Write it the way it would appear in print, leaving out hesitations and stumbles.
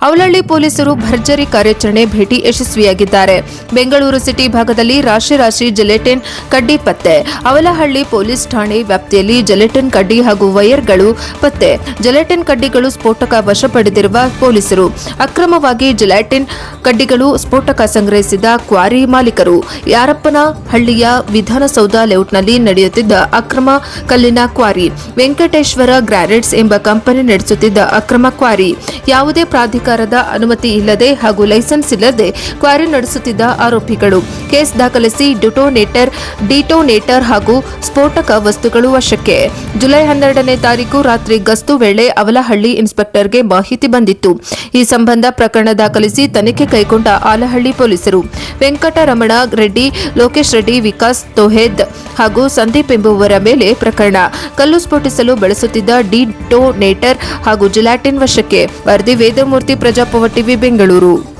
ಅವಲಹಳ್ಳಿ ಪೊಲೀಸರು ಭರ್ಜರಿ ಕಾರ್ಯಾಚರಣೆ ಭೇಟಿ ಯಶಸ್ವಿಯಾಗಿದ್ದಾರೆ. ಬೆಂಗಳೂರು ಸಿಟಿ ಭಾಗದಲ್ಲಿ ರಾಶಿ ಜಿಲೆಟಿನ್ ಕಡ್ಡಿ ಪತ್ತೆ. ಅವಲಹಳ್ಳಿ ಪೊಲೀಸ್ ಠಾಣೆ ವ್ಯಾಪ್ತಿಯಲ್ಲಿ ಜಿಲೆಟಿನ್ ಕಡ್ಡಿ ಹಾಗೂ ವೈರ್ಗಳು ಪತ್ತೆ. ಜಿಲೆಟಿನ್ ಕಡ್ಡಿಗಳು ಸ್ಫೋಟಕ ವಶಪಡೆದಿರುವ ಪೊಲೀಸರು. ಅಕ್ರಮವಾಗಿ ಜಿಲೆಟಿನ್ ಕಡ್ಡಿಗಳು ಸ್ಫೋಟಕ ಸಂಗ್ರಹಿಸಿದ ಕ್ವಾರಿ ಮಾಲೀಕರು. ಯಾರಪ್ಪನಹಳ್ಳಿಯ ವಿಧಾನಸೌಧ ಲೇಔಟ್ನಲ್ಲಿ ನಡೆಯುತ್ತಿದ್ದ ಅಕ್ರಮ ಕಲ್ಲಿನ ಕ್ವಾರಿ. ವೆಂಕಟೇಶ್ವರ ಗ್ರಾನೈಟ್ಸ್ ಎಂಬ ಕಂಪನಿ ನಡೆಸುತ್ತಿದ್ದ ಅಕ್ರಮ ಕ್ವಾರಿ. ಯಾವುದೇ ಪ್ರಾಧಿಕಾರದ ಅನುಮತಿ ಇಲ್ಲದೆ ಹಾಗೂ ಲೈಸೆನ್ಸ್ ಇಲ್ಲದೆ ಕ್ವಾರಿ ನಡೆಸುತ್ತಿದ್ದ ಆರೋಪಿಗಳು. ಕೇಸ್ ದಾಖಲಿಸಿ ಡಿಟೋನೇಟರ್ ಹಾಗೂ ಸ್ಫೋಟಕ ವಸ್ತುಗಳು ವಶಕ್ಕೆ. ಜುಲೈ 12ನೇ ತಾರೀಕು ರಾತ್ರಿ ಗಸ್ತು ವೇಳೆ ಅವಲಹಳ್ಳಿ ಇನ್ಸ್ಪೆಕ್ಟರ್ಗೆ ಮಾಹಿತಿ ಬಂದಿತ್ತು. ಈ ಸಂಬಂಧ ಪ್ರಕರಣ ದಾಖಲಿಸಿ ತನಿಖೆ ಕೈಗೊಂಡ ಆಲಹಳ್ಳಿ ಪೊಲೀಸರು ವೆಂಕಟರಮಣ ರೆಡ್ಡಿ, ಲೋಕೇಶ್ ರೆಡ್ಡಿ, ವಿಕಾಸ್ ತೋಹೇದ್ ಹಾಗೂ ಸಂದೀಪ್ ಎಂಬುವರ ಮೇಲೆ ಪ್ರಕರಣ. ಕಲ್ಲು ಸ್ಫೋಟಿಸಲು ಬಳಸುತ್ತಿದ್ದ ಡಿಟೋನೇಟರ್ ಹಾಗೂ ಜಿಲಾಟಿನ್ ವಶಕ್ಕೆ. ವರದಿ ವೇದಮೂರ್ತಿ, ಪ್ರಜಾಪವ ಟಿವಿ, ಬೆಂಗಳೂರು.